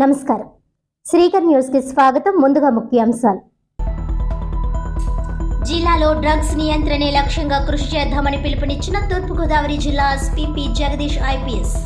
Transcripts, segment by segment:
నమస్కారం. శ్రీకర్ న్యూస్ కి స్వాగతం. ముందుగా ముఖ్యాంశాలు. జిల్లాలో డ్రగ్స్ నియంత్రణే లక్ష్యంగా కృషి చేద్దామని పిలుపునిచ్చిన తూర్పుగోదావరి జిల్లా SP P Jagadish IPS.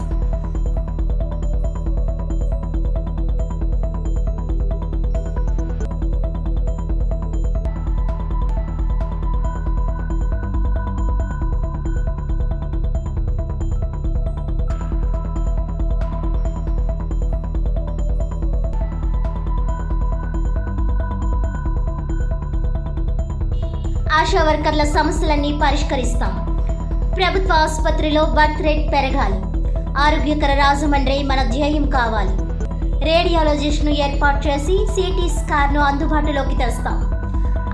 Asha వర్కర్ల సమస్యలన్నీ పరిష్కరిస్తాం. ప్రభుత్వ ఆసుపత్రిలో బర్త్ రేట్ పెరగాలి. ఆరోగ్యకర రాజమండ్రి మన ధ్యేయం కావాలి. రేడియాలజిస్ట్ను ఏర్పాటు చేసి సిటీ స్కాన్ను అందుబాటులోకి తెస్తాం.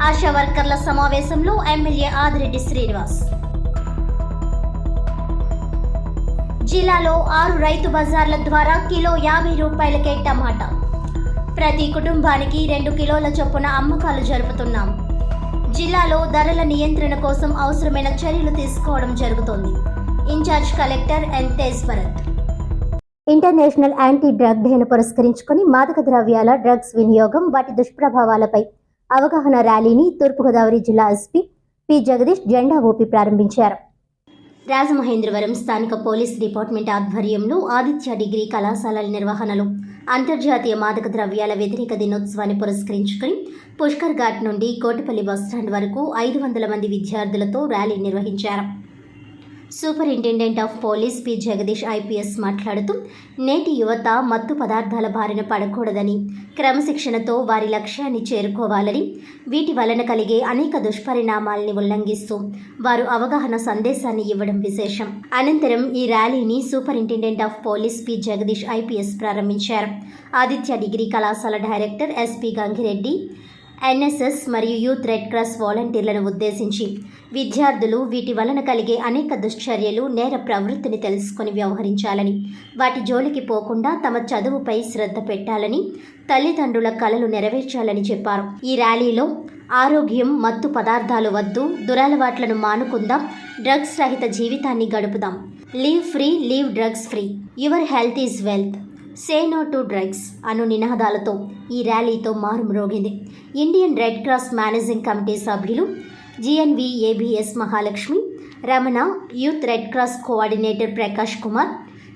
ఆశా వర్కర్ల సమావేశంలో ఎమ్మెల్యే ఆదిరెడ్డి శ్రీనివాస్. జిల్లాలో 6 రైతు బజార్ల ద్వారా కిలో 50 రూపాయలకే టమాటా. ప్రతి కుటుంబానికి 2 కిలోల చొప్పున అమ్మకాలు జరుపుతున్నాం. జిల్లాలో ధరల నియంత్రణ కోసం అవసరమైన చర్యలు తీసుకోవడం జరుగుతోంది. Incharge collector N Tej Bharat. International anti drug డేను పురస్కరించుకుని మాదక ద్రవ్యాల డ్రగ్స్ వినియోగం, వాటి దుష్ప్రభావాలపై అవగాహన ర్యాలీని తూర్పుగోదావరి జిల్లా ఎస్పీ పి జగదీష్ జెండా ఊపి ప్రారంభించారు. రాజమహేంద్రవరం స్థానిక పోలీస్ డిపార్ట్మెంట్ ఆధ్వర్యంలో ఆదిత్య డిగ్రీ కళాశాలల నిర్వహణలో అంతర్జాతీయ మాదక ద్రవ్యాల వ్యతిరేక దినోత్సవాన్ని పురస్కరించుకుని పుష్కర్ ఘాట్ నుండి కోటిపల్లి బస్టాండ్ వరకు 500 మంది విద్యార్థులతో ర్యాలీ నిర్వహించారు. Superintendent of police P Jagadish IPS మాట్లాడుతూ, నేటి యువత మత్తు పదార్థాల బారిన పడకూడదని, క్రమశిక్షణతో వారి లక్ష్యాన్ని చేరుకోవాలని, వీటి వలన కలిగే అనేక దుష్పరిణామాలని ఉల్లంఘిస్తూ వారు అవగాహన సందేశాన్ని ఇవ్వడం విశేషం. అనంతరం ఈ ర్యాలీని superintendent of police P Jagadish IPS ప్రారంభించారు. ఆదిత్య డిగ్రీ కళాశాల డైరెక్టర్ ఎస్పీ గంగిరెడ్డి, ఎన్ఎస్ఎస్ మరియు యూత్ రెడ్ క్రాస్ వాలంటీర్లను ఉద్దేశించి విద్యార్థులు వీటి వలన కలిగే అనేక దుశ్చర్యలు, నేర ప్రవృత్తిని తెలుసుకుని వ్యవహరించాలని, వాటి జోలికి పోకుండా తమ చదువుపై శ్రద్ధ పెట్టాలని, తల్లిదండ్రుల కలలు నెరవేర్చాలని చెప్పారు. ఈ ర్యాలీలో ఆరోగ్యం, మత్తు పదార్థాలు వద్దు, దురలవాట్లను మానుకుందాం, డ్రగ్స్ రహిత జీవితాన్ని గడుపుదాం, live free, live drugs free, your health is wealth, say no to drugs అను నినాదాలతో ఈ ర్యాలీతో మారుమ్రోగింది. Indian Red Cross managing committee సభ్యులు GNV ABS Mahalakshmi, Ramana, youth Red Cross coordinator Prakash Kumar,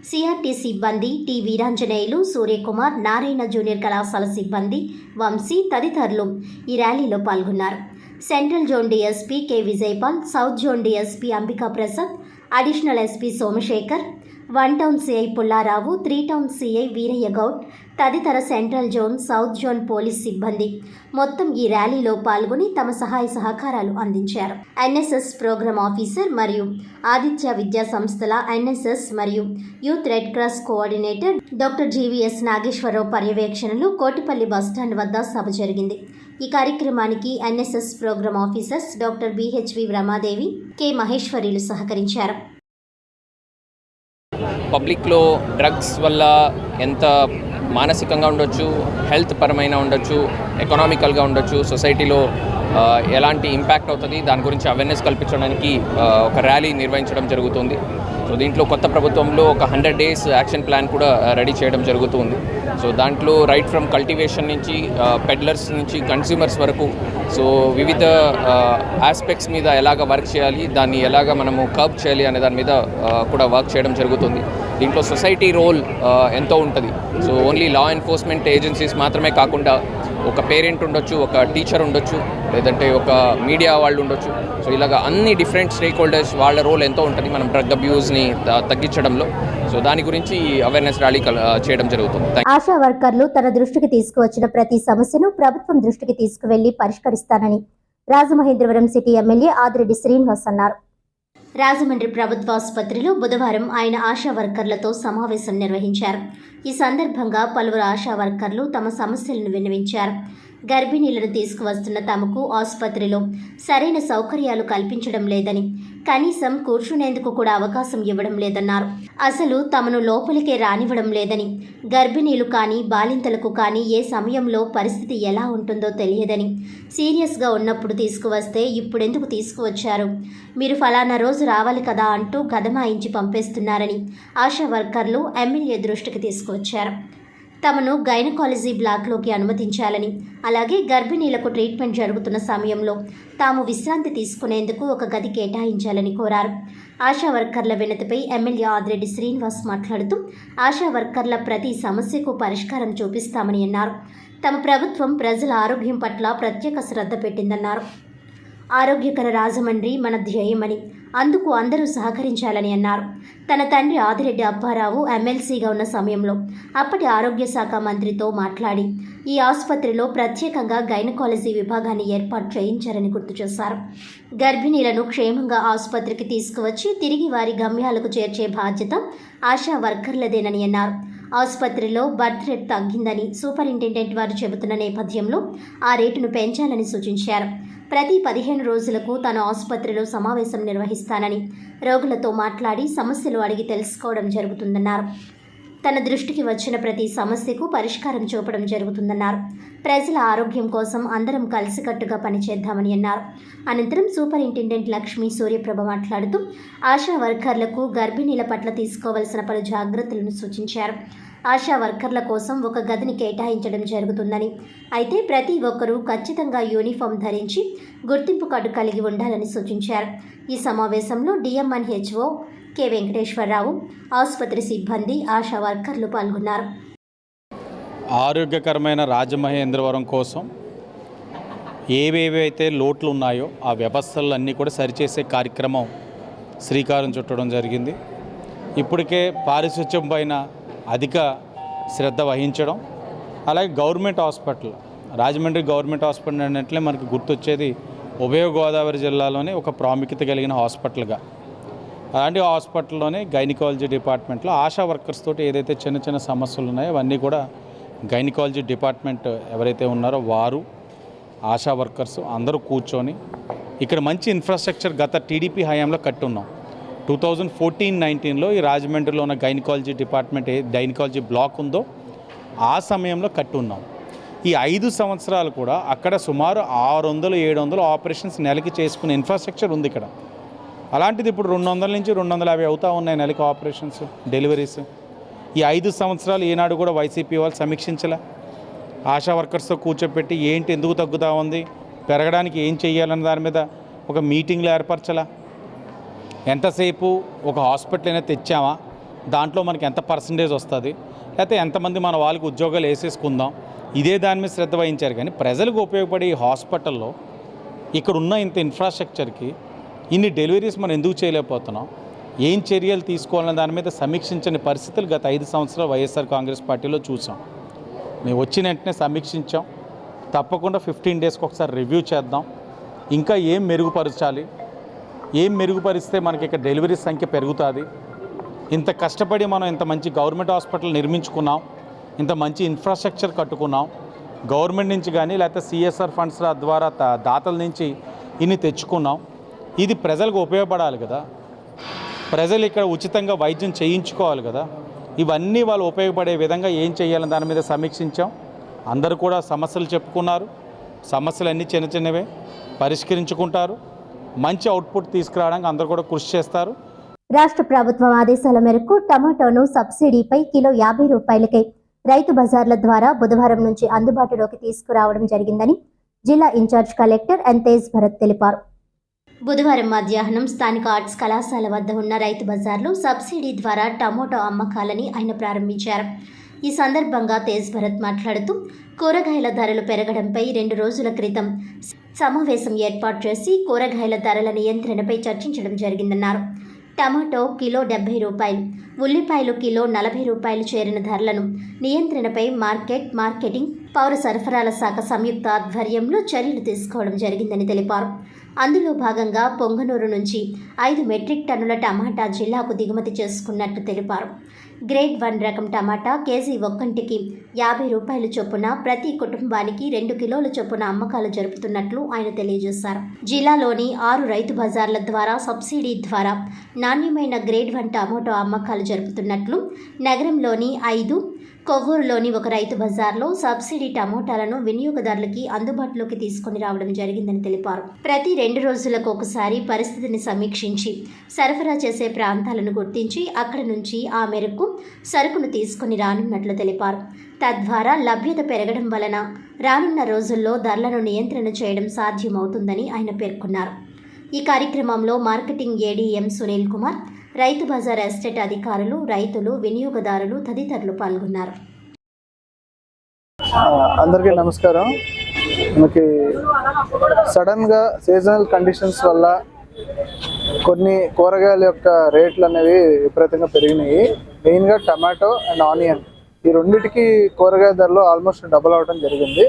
CRT సిబ్బంది టి వీరాంజనేయులు, సూర్యకుమార్, నారాయణ జూనియర్ కళాశాల సిబ్బంది, వంశీ తదితరులు ఈ ర్యాలీలో పాల్గొన్నారు. Central zone DSP K Vijayapal, south zone DSP Ambika Prasad, additional SP Somasekhar, 1 town CI Pullarao, 3 town CI Veeraiah Goud తదితర central zone, south zone police సిబ్బంది మొత్తం ఈ ర్యాలీలో పాల్గొని తమ సహాయ సహకారాలు అందించారు. ఎన్ఎస్ఎస్ ప్రోగ్రామ్ ఆఫీసర్ మరియు ఆదిత్య విద్యా సంస్థల ఎన్ఎస్ఎస్ మరియు youth Red Cross coordinator doctor GVS Nageswararao పర్యవేక్షణలో కోటిపల్లి బస్టాండ్ వద్ద సభ జరిగింది. ఈ కార్యక్రమానికి NSS programme officers doctor BHV Ramadevi, K మహేశ్వరీలు సహకరించారు. పబ్లిక్లో డ్రగ్స్ వల్ల ఎంత మానసికంగా ఉండొచ్చు, హెల్త్ పరమైన ఉండొచ్చు, ఎకనామికల్గా ఉండొచ్చు, సొసైటీలో ఎలాంటి ఇంపాక్ట్ అవుతుంది, దాని గురించి అవేర్నెస్ కల్పించడానికి ఒక ర్యాలీ నిర్వహించడం జరుగుతుంది. సో దీంట్లో కొత్త ప్రభుత్వంలో ఒక 100 days యాక్షన్ ప్లాన్ కూడా రెడీ చేయడం జరుగుతుంది. సో దాంట్లో రైట్ ఫ్రమ్ కల్టివేషన్ నుంచి పెడ్లర్స్ నుంచి కన్స్యూమర్స్ వరకు సో వివిధ ఆస్పెక్ట్స్ మీద ఎలాగ వర్క్ చేయాలి, దాన్ని ఎలాగ మనము కర్బ్ చేయాలి అనే దాని మీద కూడా వర్క్ చేయడం జరుగుతుంది. దీంట్లో సొసైటీ రోల్ ఎంతో ఉంటుంది. So only law enforcement agencies మాత్రమే కాకుండా ఒక పేరెంట్ ఉండొచ్చు, ఒక టీచర్ ఉండొచ్చు, లేదంటే ఒక మీడియా వాళ్ళు ఉండొచ్చు. సో ఇలాగ అన్ని డిఫరెంట్ స్టేక్ హోల్డర్స్ వాళ్ళ రోల్ ఎంతో ఉంటుంది మనం డ్రగ్ అబ్యూస్ని తగ్గించడంలో. సో దాని గురించి అవేర్నెస్ ర్యాలీ చేయడం జరుగుతుంది. ఆశా వర్కర్లు తన దృష్టికి తీసుకువచ్చిన ప్రతి సమస్యను ప్రభుత్వం దృష్టికి తీసుకువెళ్లి పరిష్కరిస్తానని రాజమహేంద్రవరం సిటీ ఎమ్మెల్యే ఆదిరెడ్డి శ్రీనివాస్ అన్నారు. రాజమండ్రి ప్రభుత్వ ఆసుపత్రిలో బుధవారం ఆయన ఆశా వర్కర్లతో సమావేశం నిర్వహించారు. ఈ సందర్భంగా పలువురు ఆశా వర్కర్లు తమ సమస్యలను విన్నవించారు. గర్భిణీలను తీసుకువస్తున్న తమకు ఆసుపత్రిలో సరైన సౌకర్యాలు కల్పించడం లేదని, కనీసం కూర్చునేందుకు కూడా అవకాశం ఇవ్వడం లేదన్నారు. అసలు తమను లోపలికే రానివ్వడం లేదని, గర్భిణీలు కానీ బాలింతలకు కానీ ఏ సమయంలో పరిస్థితి ఎలా ఉంటుందో తెలియదని, సీరియస్గా ఉన్నప్పుడు తీసుకువస్తే ఇప్పుడెందుకు తీసుకువచ్చారు, మీరు ఫలానా రోజు రావాలి కదా అంటూ గదమాయించి పంపేస్తున్నారని ఆశా వర్కర్లు ఎమ్మెల్యే దృష్టికి తీసుకువచ్చారు. తమను గైనకాలజీ బ్లాక్లోకి అనుమతించాలని, అలాగే గర్భిణీలకు ట్రీట్మెంట్ జరుగుతున్న సమయంలో తాము విశ్రాంతి తీసుకునేందుకు ఒక గది కేటాయించాలని కోరారు. ఆశా వర్కర్ల వినతిపై ఎమ్మెల్యే ఆదిరెడ్డి శ్రీనివాస్ మాట్లాడుతూ ఆశా వర్కర్ల ప్రతి సమస్యకు పరిష్కారం చూపిస్తామని అన్నారు. తమ ప్రభుత్వం ప్రజల ఆరోగ్యం పట్ల ప్రత్యేక శ్రద్ధ పెట్టిందన్నారు. ఆరోగ్యకర రాజమండ్రి మన ధ్యేయమని, అందుకు అందరూ సహకరించాలని అన్నారు. తన తండ్రి ఆదిరెడ్డి అప్పారావు ఎమ్మెల్సీగా ఉన్న సమయంలో అప్పటి ఆరోగ్య శాఖ మంత్రితో మాట్లాడి ఈ ఆసుపత్రిలో ప్రత్యేకంగా గైనకాలజీ విభాగాన్ని ఏర్పాటు చేయించారని గుర్తు చేశారు. గర్భిణీలను క్షేమంగా ఆసుపత్రికి తీసుకువచ్చి తిరిగి వారి గమ్యాలకు చేర్చే బాధ్యత ఆశా వర్కర్లదేనని అన్నారు. ఆసుపత్రిలో బర్త్ రేట్ తగ్గిందని సూపరింటెండెంట్ వారు చెబుతున్న నేపథ్యంలో ఆ రేటును పెంచాలని సూచించారు. ప్రతి 15 రోజులకు తాను ఆసుపత్రిలో సమావేశం నిర్వహిస్తానని, రోగులతో మాట్లాడి సమస్యలు అడిగి తెలుసుకోవడం జరుగుతుందన్నారు. తన దృష్టికి వచ్చిన ప్రతి సమస్యకు పరిష్కారం చూపడం జరుగుతుందన్నారు. ప్రజల ఆరోగ్యం కోసం అందరం కలిసికట్టుగా పనిచేద్దామని అన్నారు. అనంతరం సూపరింటెండెంట్ లక్ష్మీ సూర్యప్రభ మాట్లాడుతూ ఆశా వర్కర్లకు గర్భిణీల పట్ల తీసుకోవాల్సిన పలు జాగ్రత్తలను సూచించారు. ఆశా వర్కర్ల కోసం ఒక గదిని కేటాయించడం జరుగుతుందని, అయితే ప్రతి ఒక్కరూ ఖచ్చితంగా యూనిఫామ్ ధరించి గుర్తింపు కార్డు కలిగి ఉండాలని సూచించారు. ఈ సమావేశంలో డిఎంఎన్హెచ్ఓ కె వెంకటేశ్వరరావు, ఆసుపత్రి సిబ్బంది, ఆశా వర్కర్లు పాల్గొన్నారు. ఆరోగ్యకరమైన రాజమహేంద్రవరం కోసం ఏవేవైతే లోట్లు ఉన్నాయో ఆ వ్యవస్థలన్నీ కూడా సరిచేసే కార్యక్రమం శ్రీకారం చుట్టడం జరిగింది. ఇప్పటికే పారిశుధ్యం పైన అధిక శ్రద్ధ వహించడం, అలాగే government hospital, Rajahmundry government hospital అంటే మనకి గుర్తొచ్చేది ఉభయ గోదావరి జిల్లాలోనే ఒక ప్రాముఖ్యత కలిగిన హాస్పిటల్గా. అలాంటి హాస్పిటల్లోనే గైనకాలజీ డిపార్ట్మెంట్లో ఆశా వర్కర్స్ తోటి ఏదైతే చిన్న చిన్న సమస్యలు ఉన్నాయో అవన్నీ కూడా గైనకాలజీ డిపార్ట్మెంట్ ఎవరైతే ఉన్నారో వారు, ఆశా వర్కర్స్ అందరూ కూర్చొని ఇక్కడ మంచి ఇన్ఫ్రాస్ట్రక్చర్ గత టీడీపీ హయాంలో కట్టున్నాం. 2014-19లో ఈ రాజమండ్రిలో ఉన్న గైనకాలజీ డిపార్ట్మెంట్ గైనకాలజీ బ్లాక్ ఉందో ఆ సమయంలో కట్టున్నాం. ఈ 5 సంవత్సరాలు కూడా అక్కడ సుమారు 600-700 ఆపరేషన్స్ నెలకి చేసుకునే ఇన్ఫ్రాస్ట్రక్చర్ ఉంది ఇక్కడ. అలాంటిది ఇప్పుడు 200 నుంచి 250 అవుతూ ఉన్నాయి నెలకి ఆపరేషన్స్, డెలివరీస్. ఈ 5 సంవత్సరాలు ఈనాడు కూడా వైసీపీ వాళ్ళు సమీక్షించలే. ఆశా వర్కర్స్తో కూర్చోపెట్టి ఏంటి, ఎందుకు తగ్గుతూ ఉంది, పెరగడానికి ఏం చేయాలన్న దాని మీద ఒక మీటింగ్లు ఏర్పరచలా. ఎంతసేపు ఒక హాస్పిటల్ అయినా తెచ్చామా, దాంట్లో మనకి ఎంత పర్సంటేజ్ వస్తుంది, లేకపోతే ఎంతమంది మన వాళ్ళకి ఉద్యోగాలు వేసేసుకుందాం, ఇదే దాని మీద శ్రద్ధ వహించారు. కానీ ప్రజలకు ఉపయోగపడే ఈ హాస్పిటల్లో ఇక్కడ ఉన్న ఇంత ఇన్ఫ్రాస్ట్రక్చర్కి ఇన్ని డెలివరీస్ మనం ఎందుకు చేయలేకపోతున్నాం, ఏం చర్యలు తీసుకోవాలన్న దాని మీద సమీక్షించని పరిస్థితులు గత 5 సంవత్సరాలు వైఎస్ఆర్ కాంగ్రెస్ పార్టీలో చూసాం. మేము వచ్చిన వెంటనే సమీక్షించాం. తప్పకుండా 15 డేస్కి ఒకసారి రివ్యూ చేద్దాం. ఇంకా ఏం మెరుగుపరచాలి, ఏం మెరుగుపరిస్తే మనకి ఇక్కడ డెలివరీ సంఖ్య పెరుగుతుంది. ఇంత కష్టపడి మనం ఇంత మంచి గవర్నమెంట్ హాస్పిటల్ నిర్మించుకున్నాం, ఇంత మంచి ఇన్ఫ్రాస్ట్రక్చర్ కట్టుకున్నాం. గవర్నమెంట్ నుంచి కానీ లేకపోతే సిఎస్ఆర్ ఫండ్స్ ద్వారా దాతల నుంచి ఇన్ని తెచ్చుకున్నాం. ఇది ప్రజలకు ఉపయోగపడాలి కదా, ప్రజలు ఇక్కడ ఉచితంగా వైద్యం చేయించుకోవాలి కదా. ఇవన్నీ వాళ్ళు ఉపయోగపడే విధంగా ఏం చేయాలని దాని మీద సమీక్షించాం. అందరూ కూడా సమస్యలు చెప్పుకున్నారు. సమస్యలన్నీ చిన్న చిన్నవే, పరిష్కరించుకుంటారు. మంచి అవుట్పుట్ తీసుకురావడానికి అందరూ కూడా కృషి చేస్తారు. రాష్ట్ర ప్రభుత్వం ఆదేశాల మేరకు టమాటోను సబ్సిడీపై కిలో 50 రూపాయలకే రైతు బజార్ల ద్వారా బుధవారం నుంచి అందుబాటులోకి తీసుకురావడం జరిగిందని జిల్లా incharge collector N Tej Bharat తెలిపారు. బుధవారం మధ్యాహ్నం స్థానిక ఆర్ట్స్ కళాశాల వద్ద ఉన్న రైతు బజార్లో సబ్సిడీ ద్వారా టమోటో అమ్మకాలని ఆయన ప్రారంభించారు. ఈ సందర్భంగా తేజ్ భరత్ మాట్లాడుతూ కూరగాయల ధరలు పెరగడంపై 2 రోజుల క్రితం సమావేశం ఏర్పాటు చేసి కూరగాయల ధరల నియంత్రణపై చర్చించడం జరిగిందన్నారు. టమాటో కిలో 70 రూపాయలు, ఉల్లిపాయలు కిలో 40 రూపాయలు చేరిన ధరలను నియంత్రణపై మార్కెటింగ్, పౌర సరఫరాల శాఖ సంయుక్త ఆధ్వర్యంలో చర్యలు తీసుకోవడం జరిగిందని తెలిపారు. అందులో భాగంగా పొంగనూరు నుంచి 5 మెట్రిక్ టన్నుల టమాటా జిల్లాకు దిగుమతి చేసుకున్నట్టు తెలిపారు. గ్రేడ్ 1 రకం టమాటా కేజీ ఒక్కంటికి 50 రూపాయల చొప్పున ప్రతి కుటుంబానికి 2 కిలోల చొప్పున అమ్మకాలు జరుపుతున్నట్లు ఆయన తెలియజేశారు. జిల్లాలోని 6 రైతు బజార్ల ద్వారా సబ్సిడీ ద్వారా నాణ్యమైన గ్రేడ్ 1 టమాటో అమ్మకాలు జరుపుతున్నట్లు, నగరంలోని 5 కొవ్వూరులోని ఒక రైతు బజార్లో సబ్సిడీ టమోటాలను వినియోగదారులకి అందుబాటులోకి తీసుకుని రావడం జరిగిందని తెలిపారు. ప్రతి 2 రోజులకు ఒకసారి పరిస్థితిని సమీక్షించి సరఫరా చేసే ప్రాంతాలను గుర్తించి అక్కడి నుంచి ఆ మేరకు సరుకును తీసుకుని రానున్నట్లు తెలిపారు. తద్వారా లభ్యత పెరగడం వలన రానున్న రోజుల్లో ధరలను నియంత్రణ చేయడం సాధ్యమవుతుందని ఆయన పేర్కొన్నారు. ఈ కార్యక్రమంలో marketing ADM Sunil Kumar, Rythu Bazar estate అధికారులు, రైతులు, వినియోగదారులు తదితరులు పాల్గొన్నారు. అందరికీ నమస్కారం. మనకి సడన్గా సీజనల్ కండిషన్స్ వల్ల కొన్ని కూరగాయల యొక్క రేట్లు అనేవి విపరీతంగా పెరిగినాయి. మెయిన్గా టమాటో అండ్ ఆనియన్, ఈ రెండింటికి కూరగాయ ధరలు ఆల్మోస్ట్ డబుల్ అవడం జరిగింది.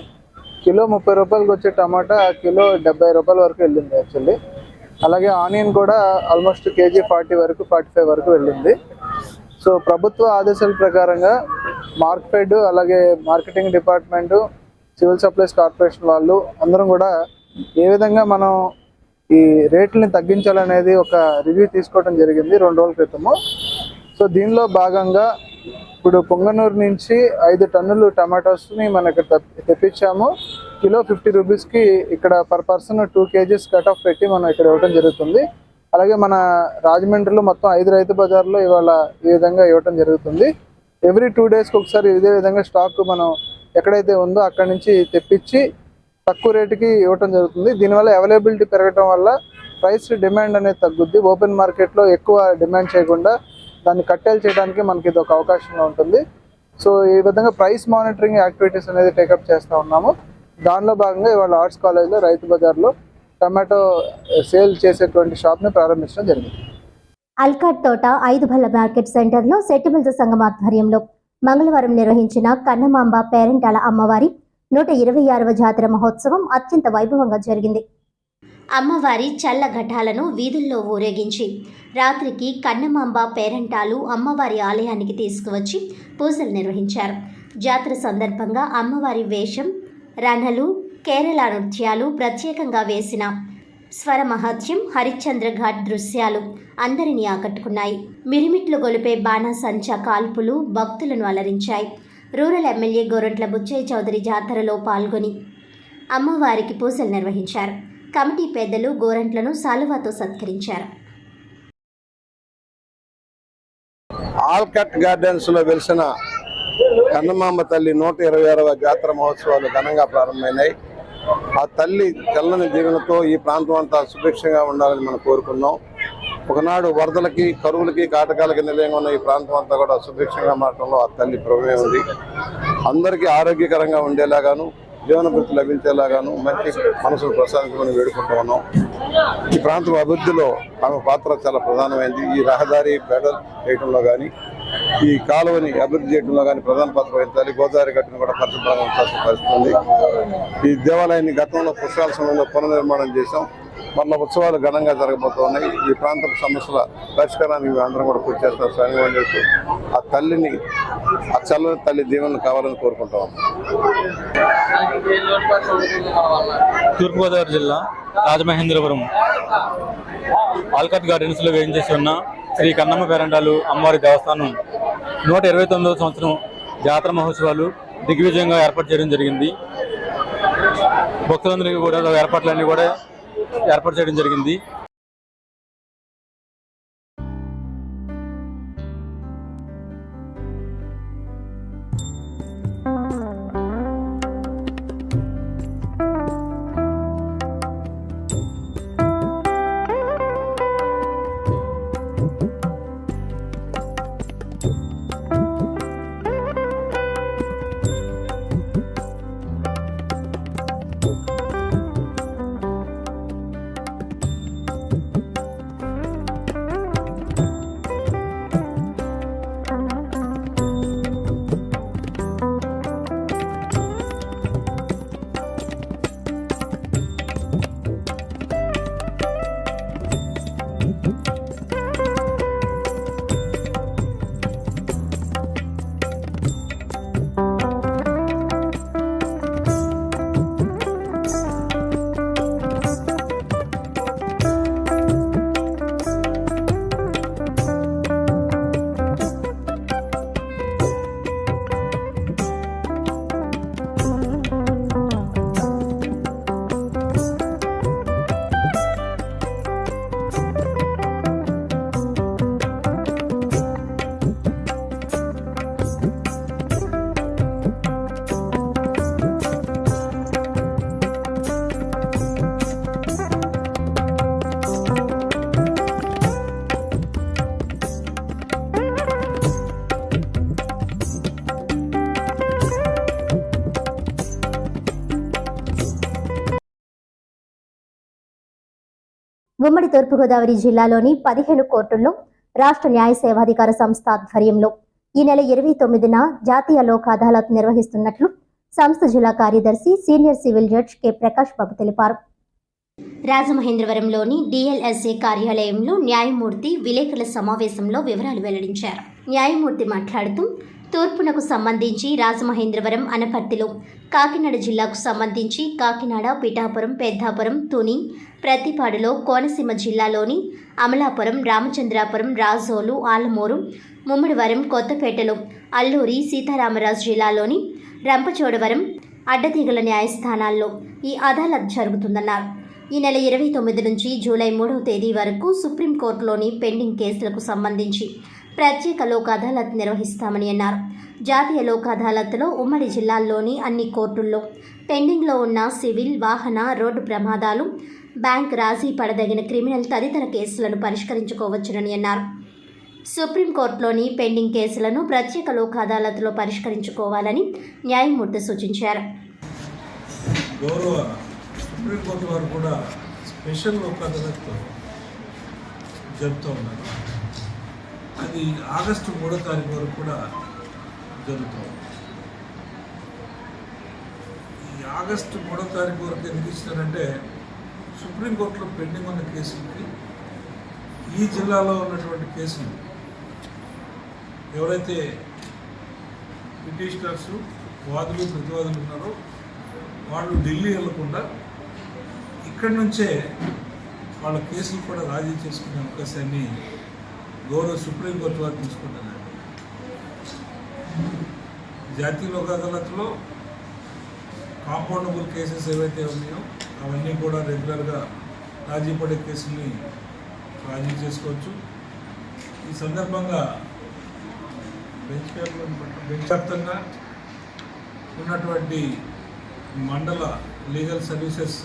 కిలో 30 రూపాయలకి వచ్చే టమాటా కిలో 70 రూపాయల వరకు వెళ్ళింది యాక్చువల్లీ. అలాగే ఆనియన్ కూడా ఆల్మోస్ట్ కేజీ 40 వరకు 45 వరకు వెళ్ళింది. సో ప్రభుత్వ ఆదేశాల ప్రకారంగా మార్కెట్, అలాగే marketing department, civil supplies corporation వాళ్ళు అందరం కూడా ఏ విధంగా మనం ఈ రేట్లని తగ్గించాలనేది ఒక రివ్యూ తీసుకోవడం జరిగింది 2 రోజుల క్రితము. సో దీనిలో భాగంగా ఇప్పుడు పొంగనూరు నుంచి 5 టన్నులు టమాటోస్ని మనం ఇక్కడ తెప్పించాము. కిలో 50 రూపీస్కి ఇక్కడ per person 2 kgs cut off పెట్టి మనం ఇక్కడ ఇవ్వడం జరుగుతుంది. అలాగే మన రాజమండ్రిలో మొత్తం 5 రైతు బజార్లో ఇవాళ ఈ విధంగా ఇవ్వడం జరుగుతుంది. ఎవ్రీ 2 డేస్కి ఒకసారి ఇదే విధంగా స్టాక్ మనం ఎక్కడైతే ఉందో అక్కడి నుంచి తెప్పించి తక్కువ రేటుకి ఇవ్వడం జరుగుతుంది. దీనివల్ల అవైలబిలిటీ పెరగడం వల్ల ప్రైస్ డిమాండ్ అనేది తగ్గుద్ది. ఓపెన్ మార్కెట్లో ఎక్కువ డిమాండ్ చేయకుండా దాన్ని కట్టేలు చేయడానికి మనకి ఇది ఒక అవకాశంగా ఉంటుంది. సో ఈ విధంగా ప్రైస్ మానిటరింగ్ యాక్టివిటీస్ అనేది టేకప్ చేస్తూ ఉన్నాము. దానిలో భాగంగా ఇవాళ ఆర్ట్స్ కాలేజ్లో రైతు బజార్లో టమాటో సేల్ చేసేటువంటి షాప్ని ప్రారంభించడం జరిగింది. అల్కాట్ తోట 5 బల్ల మార్కెట్ సెంటర్లో సెటిల్మెంట్స్ సంఘం ఆధ్వర్యంలో మంగళవారం నిర్వహించిన కన్నమాంబ పేరెంటాల అమ్మవారి 126వ జాతర మహోత్సవం అత్యంత వైభవంగా జరిగింది. అమ్మవారి చల్ల ఘటాలను వీధుల్లో ఊరేగించి రాత్రికి కన్నమాంబ పేరంటాలు అమ్మవారి ఆలయానికి తీసుకువచ్చి పూజలు నిర్వహించారు. జాతర సందర్భంగా అమ్మవారి వేషం, రణలు, కేరళ నృత్యాలు, ప్రత్యేకంగా వేసిన స్వరమహత్యం, హరిశ్చంద్ర ఘాట్ దృశ్యాలు అందరినీ ఆకట్టుకున్నాయి. మిరిమిట్లు గొలిపే బాణాసంచా కాల్పులు భక్తులను అలరించాయి. రూరల్ ఎమ్మెల్యే గోరంట్ల బుచ్చయ్య చౌదరి జాతరలో పాల్గొని అమ్మవారికి పూజలు నిర్వహించారు. కమిటీ పెద్దలు గోరంట్లను సాలువాతో సత్కరించారు. ఆల్కట్ గార్డెన్స్ లో వెలిసిన కన్నమాంబ తల్లి 126వ జాతర మహోత్సవాలు ఘనంగా ప్రారంభమైనాయి. ఆ తల్లి చల్లని దీవెనతో ఈ ప్రాంతం అంతా సుభిక్షంగా ఉండాలని మనం కోరుకున్నాం. ఒకనాడు వరదలకి, కరువులకి, కాటకాలకి నిలయంగా ఉన్న ఈ ప్రాంతం అంతా కూడా సుభిక్షంగా మారడంలో ఆ తల్లి ప్రమేయం ఉంది. అందరికీ ఆరోగ్యకరంగా ఉండేలాగాను, జీవనభృతి లభించేలాగాను మంచి మనసును ప్రసాదించమని వేడుకుంటూ ఉన్నాం. ఈ ప్రాంతం అభివృద్ధిలో ఆమె పాత్ర చాలా ప్రధానమైంది. ఈ రహదారి బెడల్ చేయడంలో కానీ, ఈ కాలువని అభివృద్ధి చేయడంలో కానీ ప్రధాన పాత్ర వహించాలి. గోదావరి గట్టును కూడా పరిశుభ్రంగా ఉంచాల్సిన పరిస్థితి ఉంది. ఈ దేవాలయాన్ని గతంలో పుష్కరాల సమయంలో పునర్నిర్మాణం చేశాం. మళ్ళీ ఉత్సవాలు ఘనంగా జరగబోతున్నాయి. ఈ ప్రాంత సమస్యల పరిష్కారానికి అందరం కూడా కృషి చేస్తాం. స్వామి చేస్తూ ఆ తల్లిని, ఆ చల్లని తల్లి దీవెనలు కావాలని కోరుకుంటాం. తూర్పుగోదావరి జిల్లా రాజమహేంద్రపురం ఆల్కాట్ గార్డెన్స్ లో వేయించేసి ఉన్న శ్రీ కన్నమ్మ పేరంటాలు అమ్మవారి దేవస్థానం 129వ సంవత్సరం జాతర మహోత్సవాలు దిగ్విజయంగా ఏర్పాటు చేయడం జరిగింది. భక్తులందరికీ కూడా ఏర్పాట్లన్నీ కూడా ఏర్పాటు చేయడం జరిగింది. ఉమ్మడి తూర్పుగోదావరి జిల్లాలోని 15 కోర్టుల్లో రాష్ట్ర న్యాయ సేవాధికార సంస్థ ఆధ్వర్యంలో ఈ నెల 29న జాతీయ లోక్ అదాలత్ నిర్వహిస్తున్నట్లు సంస్థ జిల్లా కార్యదర్శి senior civil judge K Prakash Babu తెలిపారు. రాజమహేంద్రవరంలోని డిఎల్ఎస్ఏ కార్యాలయంలో న్యాయమూర్తి విలేకరుల సమావేశంలో వివరాలు వెల్లడించారు. న్యాయమూర్తి మాట్లాడుతూ తూర్పునకు సంబంధించి రాజమహేంద్రవరం, అనపర్తిలో, కాకినాడ జిల్లాకు సంబంధించి కాకినాడ, పిఠాపురం, పెద్దాపురం, తుని, ప్రతిపాడులో, కోనసీమ జిల్లాలోని అమలాపురం, రామచంద్రాపురం, రాజోలు, ఆలమూరు, ముమ్మడివరం, కొత్తపేటలో, అల్లూరి సీతారామరాజు జిల్లాలోని రంపచోడవరం, అడ్డతీగల న్యాయస్థానాల్లో ఈ అదాలత్ జరుగుతుందన్నారు. ఈ నెల 29 నుంచి జూలై 3వ తేదీ వరకు సుప్రీంకోర్టులోని పెండింగ్ కేసులకు సంబంధించి ప్రత్యేక లోక్ అదాలత్ నిర్వహిస్తామని అన్నారు. జాతీయ లోక్ అదాలత్లో ఉమ్మడి జిల్లాల్లోని అన్ని కోర్టుల్లో పెండింగ్లో ఉన్న సివిల్, వాహన, రోడ్డు ప్రమాదాలు, బ్యాంక్ రాజీ పడదగిన క్రిమినల్ తదితర కేసులను పరిష్కరించుకోవచ్చునని అన్నారు. సుప్రీంకోర్టులోని పెండింగ్ కేసులను ప్రత్యేక లోక్ అదాలత్లో పరిష్కరించుకోవాలని న్యాయమూర్తి సూచించారు. గౌరవ సుప్రీంకోర్టు వారు కూడా స్పెషల్ లోక్ అదాలత్ జరుపుతూ ఉన్నారు. అది ఆగస్టు 3వ తారీఖు వరకు కూడా జరుగుతుంది. ఈ ఆగస్టు 3వ తారీఖు వరకు ఎందుకు ఇచ్చినారంటే సుప్రీంకోర్టులో పెండింగ్ ఉన్న కేసులకి ఈ జిల్లాలో ఉన్నటువంటి కేసులు ఎవరైతే పిటిషనర్స్, వాదులు, ప్రతివాదులు ఉన్నారో వాళ్ళు ఢిల్లీ వెళ్లకుండా ఇక్కడి నుంచే వాళ్ళ కేసులు కూడా రాజీ చేసుకునే అవకాశాన్ని గౌరవ సుప్రీంకోర్టు వారు తీసుకుంటున్నారు. జాతీయ లోక్ అదాలత్లో కాంపౌండబుల్ కేసెస్ ఏవైతే ఉన్నాయో అవన్నీ కూడా రెగ్యులర్గా రాజీ పడే కేసుల్ని రాజీ చేసుకోవచ్చు. ఈ సందర్భంగా బెంచ్ వ్యాప్తంగా ఉన్నటువంటి మండల లీగల్ సర్వీసెస్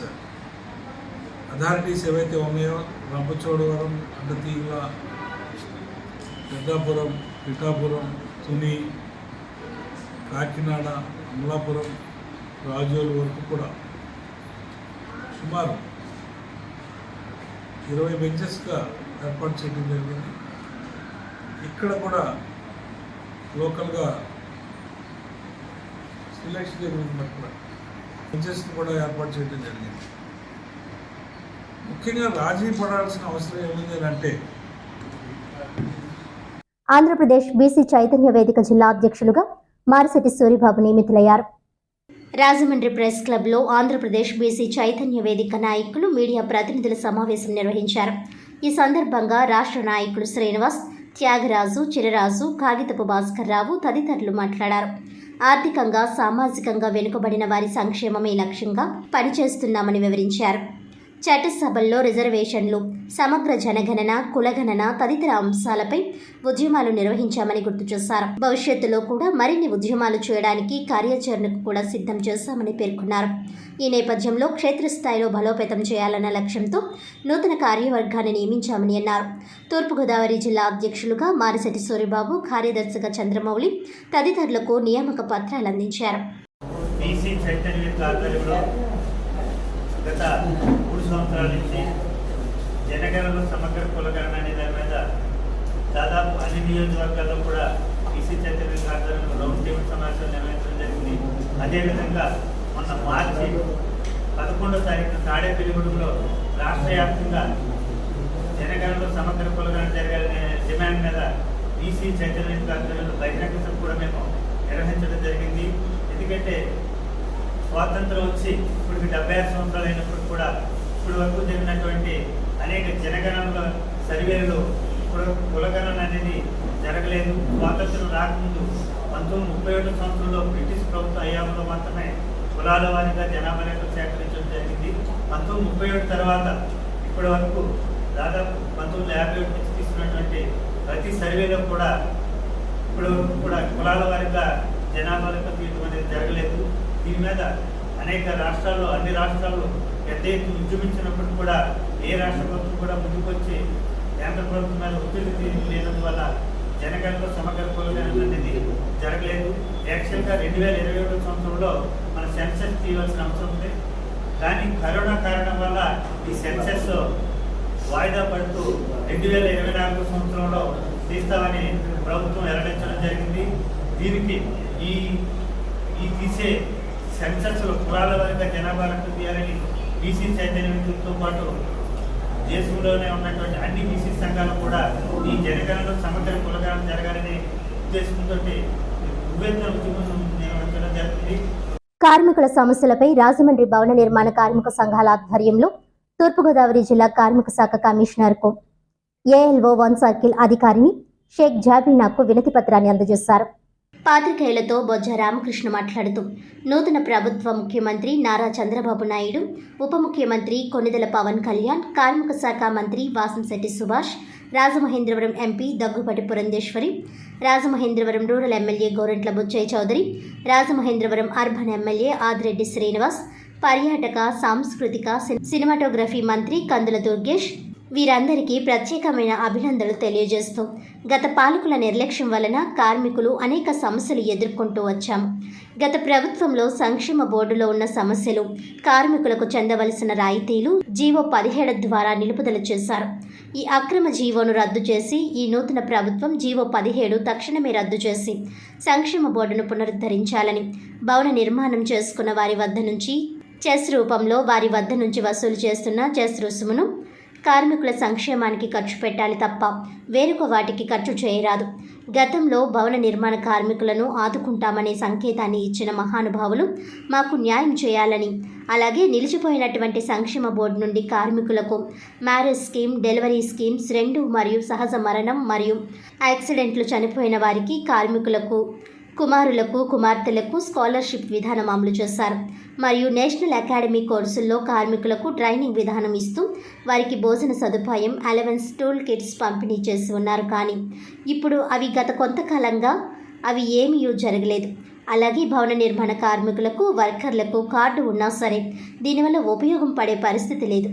అథారిటీస్ ఏవైతే ఉన్నాయో రంపచోడవరం, అడ్డతీగల, పెద్దాపురం, పిఠాపురం, తుని, కాకినాడ, అమలాపురం, రాజోలు వరకు కూడా సుమారు 20 బెంచెస్గా ఏర్పాటు చేయడం జరిగింది. ఇక్కడ కూడా లోకల్గా సెలెక్షన్ జరిగినప్పుడు బెంచెస్ కూడా ఏర్పాటు చేయడం జరిగింది. ముఖ్యంగా రాజీ పడాల్సిన అవసరం ఏముంది అంటే ఆంధ్రప్రదేశ్ బీసీ చైతన్య వేదిక జిల్లా అధ్యక్షులుగా మారిశెట్టి సూరిబాబు నియమితులయ్యారు. రాజమండ్రి ప్రెస్ క్లబ్లో ఆంధ్రప్రదేశ్ బీసీ చైతన్య వేదిక నాయకులు, మీడియా ప్రతినిధుల సమావేశం నిర్వహించారు. ఈ సందర్భంగా రాష్ట్ర నాయకులు శ్రీనివాస్, త్యాగరాజు, చిరరాజు, కాగితపు భాస్కర్రావు తదితరులు మాట్లాడారు. ఆర్థికంగా, సామాజికంగా వెనుకబడిన వారి సంక్షేమమే లక్ష్యంగా పనిచేస్తున్నామని వివరించారు. చట్టసభల్లో రిజర్వేషన్లు, సమగ్ర జనగణన, కులగణన తదితర అంశాలపై ఉద్యమాలు నిర్వహించామని గుర్తు చేశారు. భవిష్యత్తులో కూడా మరిన్ని ఉద్యమాలు చేయడానికి కార్యాచరణకు కూడా సిద్ధం చేశామని పేర్కొన్నారు. ఈ నేపథ్యంలో క్షేత్రస్థాయిలో బలోపేతం చేయాలన్న లక్ష్యంతో నూతన కార్యవర్గాన్ని నియమించామని అన్నారు. తూర్పుగోదావరి జిల్లా అధ్యక్షులుగా మారిశెట్టి సూరిబాబు, కార్యదర్శిగా చంద్రమౌళి తదితరులకు నియామక పత్రాలు అందించారు. గత 3 సంవత్సరాల నుంచి జనగణనలో సమగ్ర కులగణన అనే దాని మీద దాదాపు అన్ని నియోజకవర్గాల్లో కూడా బీసీ చైతన్య ఆధ్వర్యంలో రౌండ్ టేబుల్ సమావేశాలు నిర్వహించడం జరిగింది. అదేవిధంగా మొన్న మార్చి 11వ తారీఖున తాడేపల్లిగూడెంలో రాష్ట్ర వ్యాప్తంగా జనగణనలో సమగ్ర కులగణన జరగాలనే డిమాండ్ మీద బీసీ చైతన్య ఆధ్వర్యంలో బహిరంగ సభ కూడా మేము నిర్వహించడం జరిగింది. ఎందుకంటే స్వాతంత్రం వచ్చి ఇప్పటికి 76 సంవత్సరాలు అయినప్పుడు కూడా ఇప్పటి వరకు జరిగినటువంటి అనేక జనగణనల సర్వేలలో కులగణన అనేది జరగలేదు. స్వాతంత్రం రాకముందు 1937 సంవత్సరంలో బ్రిటిష్ ప్రభుత్వ హయాంలో మాత్రమే కులాల వారీగా జనాభా లెక్కలు సేకరించడం జరిగింది. 1937 తర్వాత ఇప్పటి వరకు దాదాపు 1951 నుంచి తీసుకున్నటువంటి ప్రతి సర్వేలో కూడా ఇప్పుడు కూడా కులాల వారీగా జనాభా లెక్క తీయడం అనేది జరగలేదు. దీని మీద అనేక రాష్ట్రాల్లో, అన్ని రాష్ట్రాల్లో పెద్ద ఎత్తున ఉద్యమించినప్పుడు కూడా ఏ రాష్ట్ర ప్రభుత్వం కూడా ముందుకు వచ్చి కేంద్ర ప్రభుత్వం మీద ఒత్తిడి లేనందువల్ల జనగణనలో సమగ్ర కులగణన అనేది జరగలేదు. యాక్చువల్గా 2021 సంవత్సరంలో మన సెన్సెస్ తీయవలసిన అవసరం ఉంది. కానీ కరోనా కారణం వల్ల ఈ సెన్సెస్ వాయిదా పడుతూ 2024 సంవత్సరంలో తీస్తామని ప్రభుత్వం వెల్లడించడం జరిగింది. దీనికి ఈ తీసే సెన్సస్లో కులాల వారీగా జనాభా లెక్క తీయాలని బీసీ చైతన్యంతో పాటు దేశంలోనే ఉన్నటువంటి అన్ని బీసీ సంఘాలు కూడా ఈ జనగణనలో సమగ్ర కులగణన జరగాలనే ఉద్దేశంతో ఉవ్వెత్తున ఉద్యమం నిర్వహించడం జరిగింది. కార్మికుల సమస్యలపై రాజమండ్రి భవన నిర్మాణ కార్మిక సంఘాల ఆధ్వర్యంలో తూర్పుగోదావరి జిల్లా కార్మిక శాఖ కమిషనర్కు ఏఎల్ఓ 1 సర్కిల్ అధికారిని షేక్ జాబీనాకు వినతి పత్రాన్ని అందజేశారు. పాత్రికేయులతో బొజ్జ రామకృష్ణ మాట్లాడుతూ నూతన ప్రభుత్వ ముఖ్యమంత్రి నారా చంద్రబాబు నాయుడు, ఉప ముఖ్యమంత్రి కొణిదెల పవన్ కళ్యాణ్, కార్మిక శాఖ మంత్రి Vasamsetti Subhash, Rajamahendravaram MP Daggubati Purandeswari, Rajamahendravaram rural MLA Gorantla Butchaiah Chowdary, Rajamahendravaram urban MLA Adireddy Srinivas, పర్యాటక, సాంస్కృతిక, సినిమాటోగ్రఫీ మంత్రి కందుల దుర్గేష్ వీరందరికీ ప్రత్యేకమైన అభినందనలు తెలియజేస్తూ గత పాలకుల నిర్లక్ష్యం వలన కార్మికులు అనేక సమస్యలు ఎదుర్కొంటూ వచ్చాము. గత ప్రభుత్వంలో సంక్షేమ బోర్డులో ఉన్న సమస్యలు, కార్మికులకు చెందవలసిన రాయితీలు జీవో 17 ద్వారా నిలుపుదల చేశారు. ఈ అక్రమ జీవోను రద్దు చేసి ఈ నూతన ప్రభుత్వం జీవో 17 తక్షణమే రద్దు చేసి సంక్షేమ బోర్డును పునరుద్ధరించాలని, భవన నిర్మాణం చేసుకున్న వారి వద్ద నుంచి చెస్ రూపంలో వారి వద్ద నుంచి వసూలు చేస్తున్న చెస్ రుసుమును కార్మికుల సంక్షేమానికి ఖర్చు పెట్టాలి తప్ప వేరొక వాటికి ఖర్చు చేయరాదు. గతంలో భవన నిర్మాణ కార్మికులను ఆదుకుంటామనే సంకేతాన్ని ఇచ్చిన మహానుభావులు మాకు న్యాయం చేయాలని, అలాగే నిలిచిపోయినటువంటి సంక్షేమ బోర్డు నుండి కార్మికులకు మ్యారేజ్ స్కీమ్, డెలివరీ స్కీమ్స్ 2 మరియు సహజ మరణం మరియు యాక్సిడెంట్లు చనిపోయిన వారికి కార్మికులకు, కుమారులకు, కుమార్తెలకు స్కాలర్షిప్ విధానం అమలు చేశారు. మరియు నేషనల్ అకాడమీ కోర్సుల్లో కార్మికులకు ట్రైనింగ్ విధానం ఇస్తూ వారికి భోజన సదుపాయం, అలవెన్స్, టూల్ కిట్స్ పంపిణీ చేసి ఉన్నారు. కానీ ఇప్పుడు అవి గత కొంతకాలంగా అవి ఏమీ జరగలేదు. అలాగే భవన నిర్మాణ కార్మికులకు, వర్కర్లకు కార్డు ఉన్నా సరే దీనివల్ల ఉపయోగం పడే పరిస్థితి లేదు.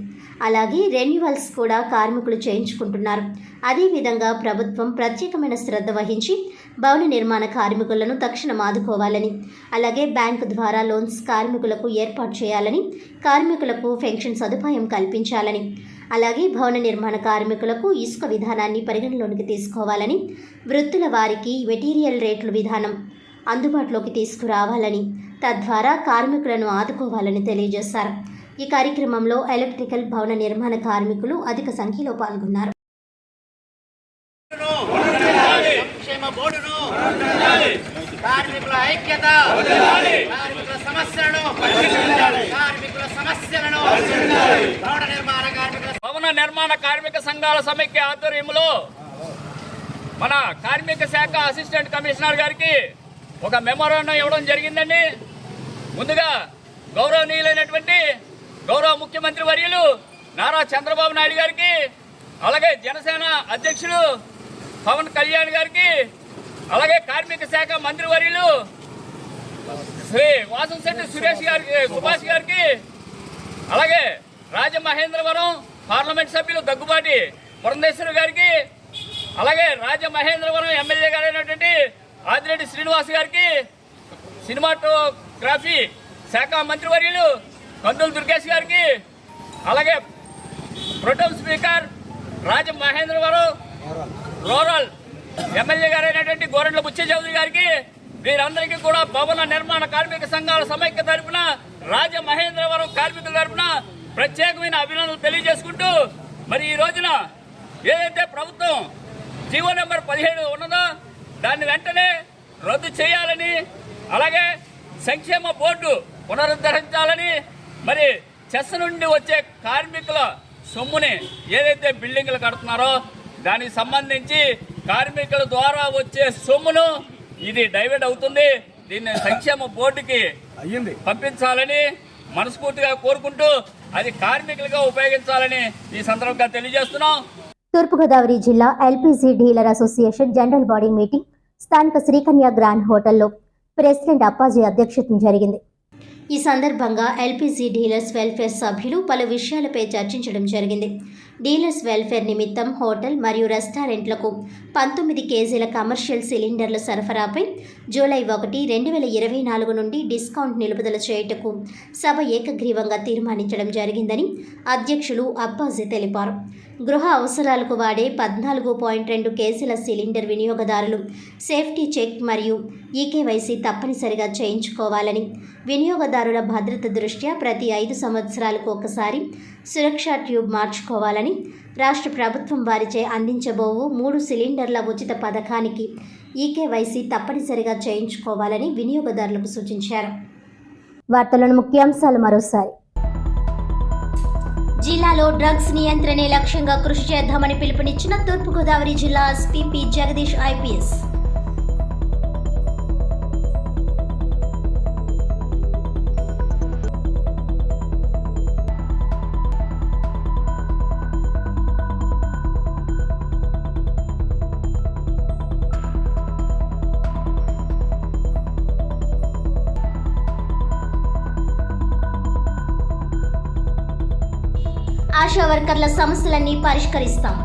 అలాగే రెన్యువల్స్ కూడా కార్మికులు చేయించుకుంటున్నారు. అదేవిధంగా ప్రభుత్వం ప్రత్యేకమైన శ్రద్ధ వహించి భవన నిర్మాణ కార్మికులను తక్షణం ఆదుకోవాలని, అలాగే బ్యాంకు ద్వారా లోన్స్ కార్మికులకు ఏర్పాటు చేయాలని, కార్మికులకు పెన్షన్ సదుపాయం కల్పించాలని, అలాగే భవన నిర్మాణ కార్మికులకు ఇసుక విధానాన్ని పరిగణలోనికి తీసుకోవాలని, వృత్తుల వారికి మెటీరియల్ రేట్ల విధానం అందుబాటులోకి తీసుకురావాలని, తద్వారా కార్మికులను ఆదుకోవాలని తెలియజేశారు. ఈ కార్యక్రమంలో ఎలక్ట్రికల్, భవన నిర్మాణ కార్మికులు అధిక సంఖ్యలో పాల్గొన్నారు. కార్మికుల ఐక్యత, కార్మికుల సమస్యలను, భవన నిర్మాణ కార్మిక సంఘాల సమైక్య ఆధ్వర్యంలో మన కార్మిక శాఖ అసిస్టెంట్ కమిషనర్ గారికి ఒక మెమోరాండం ఇవ్వడం జరిగిందండి. ముందుగా గౌరవనీయులైనటువంటి గౌరవ ముఖ్యమంత్రి వర్యులు నారా చంద్రబాబు నాయుడు గారికి, అలాగే జనసేన అధ్యక్షులు పవన్ కళ్యాణ్ గారికి, అలాగే కార్మిక శాఖ మంత్రి వర్యులు శ్రీ వాసంశెట్టి సుభాష్ గారికి, అలాగే రాజమహేంద్రవరం పార్లమెంట్ సభ్యులు దగ్గుబాటి పురంధేశ్వరి గారికి, అలాగే రాజమహేంద్రవరం ఎమ్మెల్యే గారైనటువంటి ఆదిరెడ్డి శ్రీనివాస్ గారికి, సినిమాటోగ్రఫీ శాఖ మంత్రివర్యులు కందుల దుర్గేష్ గారికి, అలాగే protem speaker Rajamahendravaram rural MLA గారైనటువంటి గోరంట్ల బుచ్చయ్య చౌదరి గారికి, వీరందరికీ కూడా భవన నిర్మాణ కార్మిక సంఘాల సమైక్య తరపున, రాజమహేంద్రవరం కార్మికుల తరపున ప్రత్యేకమైన అభినందనలు తెలియజేసుకుంటూ, మరి ఈ రోజున ఏదైతే ప్రభుత్వం జీవో నెంబర్ 17 ఉన్నదో దాన్ని వెంటనే రద్దు చేయాలని, అలాగే సంక్షేమ బోర్డు పునరుద్ధరించాలని, మరి చెస్ నుండి వచ్చే కార్మికుల సొమ్ముని ఏదైతే బిల్డింగ్లు కడుతున్నారో దానికి సంబంధించి కార్మికుల ద్వారా వచ్చే సొమ్మును ఇది డైవర్ట్ అవుతుంది, దీన్ని సంక్షేమ బోర్డుకి పంపించాలని మనస్ఫూర్తిగా కోరుకుంటూ అది కార్మికులుగా ఉపయోగించాలని ఈ సందర్భంగా తెలియజేస్తున్నాం. తూర్పుగోదావరి జిల్లా LPG dealer association general body meeting స్థానిక శ్రీకన్య గ్రాండ్ హోటల్లో ప్రెసిడెంట్ అప్పాజీ అధ్యక్షతన జరిగింది. ఈ సందర్భంగా ఎల్పీజీ డీలర్స్ వెల్ఫేర్ సభ్యులు పలు విషయాలపై చర్చించడం జరిగింది. డీలర్స్ వెల్ఫేర్ నిమిత్తం హోటల్ మరియు రెస్టారెంట్లకు 19 కేజీల కమర్షియల్ సిలిండర్ల సరఫరాపై జూలై 1, 2024 నుండి డిస్కౌంట్ నిలుపుదల చేయుటకు సభ ఏకగ్రీవంగా తీర్మానించడం జరిగిందని అధ్యక్షులు అబ్బాజీ తెలిపారు. గృహ అవసరాలకు వాడే 14.2 కేజీల సిలిండర్ వినియోగదారులు సేఫ్టీ చెక్ మరియు ఈకేవైసీ తప్పనిసరిగా చేయించుకోవాలని, వినియోగదారుల భద్రత దృష్ట్యా ప్రతి 5 సంవత్సరాలకు ఒకసారి సురక్షా ట్యూబ్ మార్చుకోవాలని, రాష్ట్ర ప్రభుత్వం వారిచే అందించబోవు 3 సిలిండర్ల ఉచిత పథకానికి ఈకేవైసీ తప్పనిసరిగా చేయించుకోవాలని వినియోగదారులకు సూచించారు. వార్తలను ముఖ్యాంశాలు మరోసారి. జిల్లాలో డ్రగ్స్ నియంత్రణే లక్ష్యంగా కృషి చేద్దామని పిలుపునిచ్చిన తూర్పుగోదావరి జిల్లా SP P. Jagadish IPS. Asha వర్కర్ల సమస్యలన్నీ పరిష్కరిస్తాం.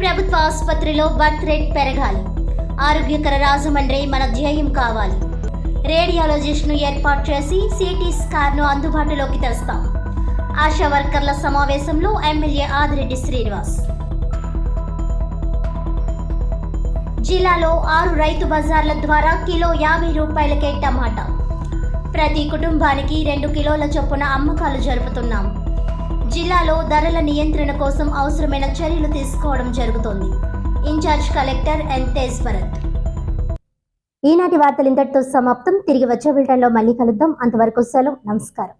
ప్రభుత్వ ఆసుపత్రిలో బర్త్ రేట్ పెరగాలి. ఆరోగ్యకర రాజమండ్రి మన ధ్యేయం కావాలి. రేడియాలజిస్ట్ను ఏర్పాటు చేసి సిటీ స్కాన్ను అందుబాటులోకి తెస్తాం. ఆశా వర్కర్ల సమావేశంలో ఎమ్మెల్యే ఆదిరెడ్డి శ్రీనివాస్. జిల్లాలో 6 రైతు బజార్ల ద్వారా కిలో 50 రూపాయలకే టమాటా. ప్రతి కుటుంబానికి 2 కిలోల చొప్పున అమ్మకాలు జరుపుతున్నాం. జిల్లాలో ధరల నియంత్రణ కోసం అవసరమైన చర్యలు తీసుకోవడం జరుగుతోంది. Incharge collector N Tej Bharat. ఈనాటి వార్తలు ఇంతటితో సమాప్తం. తిరిగి వచ్చే బులెటిన్లో మళ్ళీ కలుద్దాం. అంతవరకు సెలవు. నమస్కారం.